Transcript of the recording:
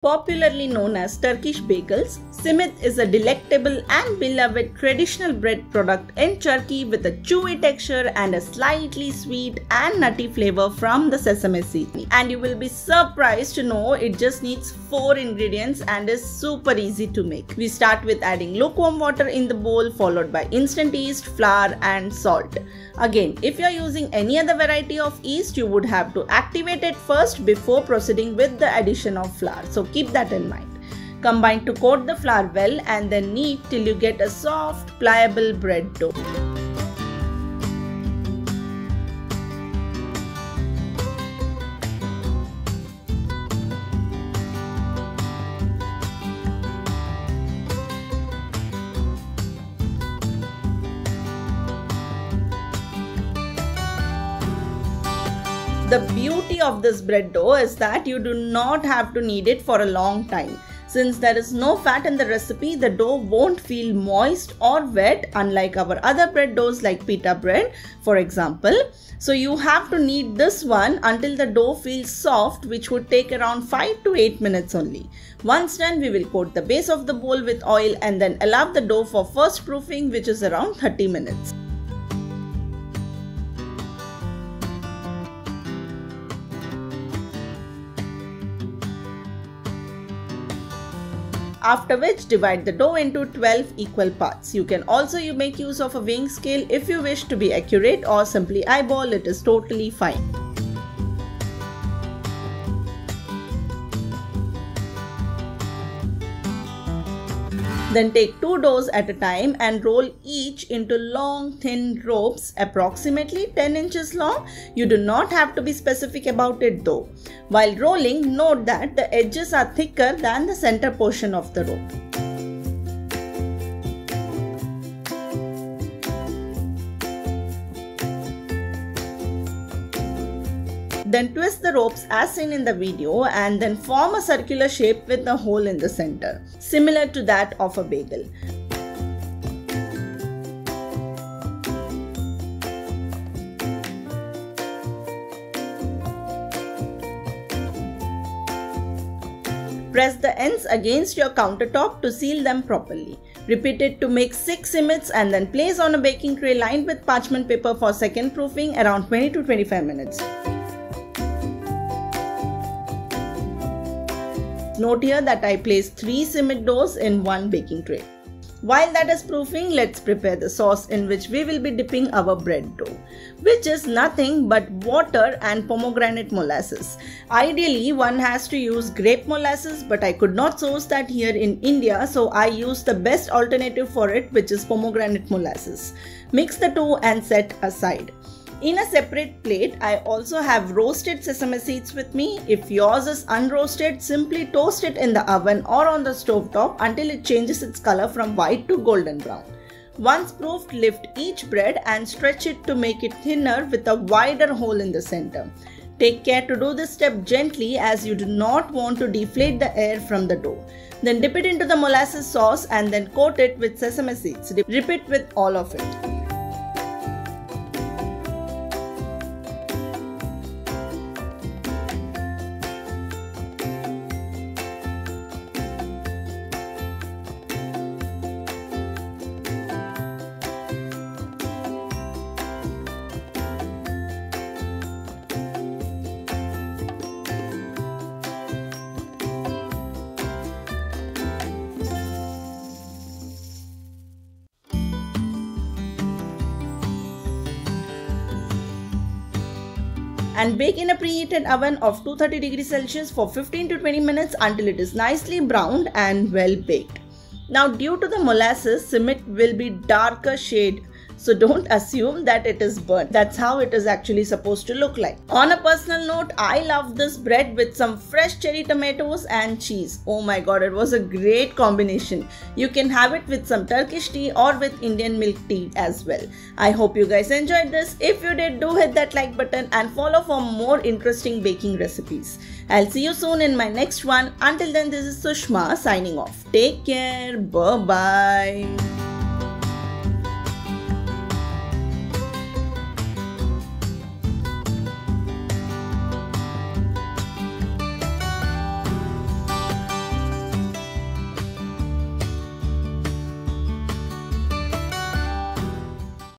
Popularly known as Turkish bagels, simit is a delectable and beloved traditional bread product in Turkey with a chewy texture and a slightly sweet and nutty flavor from the sesame seed. And you will be surprised to know it just needs 4 ingredients and is super easy to make. We start with adding lukewarm water in the bowl, followed by instant yeast, flour and salt. Again, if you are using any other variety of yeast, you would have to activate it first before proceeding with the addition of flour. So keep that in mind. Combine to coat the flour well and then knead till you get a soft, pliable bread dough. The beauty of this bread dough is that you do not have to knead it for a long time. Since there is no fat in the recipe, the dough won't feel moist or wet unlike our other bread doughs like pita bread, for example. So you have to knead this one until the dough feels soft, which would take around 5 to 8 minutes only. Once done, we will coat the base of the bowl with oil and then allow the dough for first proofing, which is around 30 minutes. After which, divide the dough into 12 equal parts. You can also make use of a weighing scale if you wish to be accurate, or simply eyeball, it is totally fine. Then take 2 doughs at a time and roll each into long thin ropes approximately 10 inches long. You do not have to be specific about it though. While rolling, note that the edges are thicker than the center portion of the rope. Then twist the ropes as seen in the video and then form a circular shape with a hole in the center, similar to that of a bagel. Press the ends against your countertop to seal them properly. Repeat it to make 6 simits and then place on a baking tray lined with parchment paper for second proofing around 20 to 25 minutes. Note here that I placed 3 simit doughs in one baking tray. While that is proofing, let's prepare the sauce in which we will be dipping our bread dough, which is nothing but water and pomegranate molasses. Ideally, one has to use grape molasses, but I could not source that here in India, so I used the best alternative for it, which is pomegranate molasses. Mix the two and set aside. In a separate plate, I also have roasted sesame seeds with me. If yours is unroasted, simply toast it in the oven or on the stove top until it changes its color from white to golden brown. Once proofed, lift each bread and stretch it to make it thinner with a wider hole in the center. Take care to do this step gently as you do not want to deflate the air from the dough. Then dip it into the molasses sauce and then coat it with sesame seeds. Repeat with all of it. And bake in a preheated oven of 230 degrees Celsius for 15 to 20 minutes until it is nicely browned and well baked. Now, due to the molasses, simit will be darker shade, so don't assume that it is burnt. That's how it is actually supposed to look like. On a personal note, I love this bread with some fresh cherry tomatoes and cheese. Oh my god, it was a great combination. You can have it with some Turkish tea or with Indian milk tea as well. I hope you guys enjoyed this. If you did, do hit that like button and follow for more interesting baking recipes. I'll see you soon in my next one. Until then, this is Sushma signing off. Take care. Bye-bye.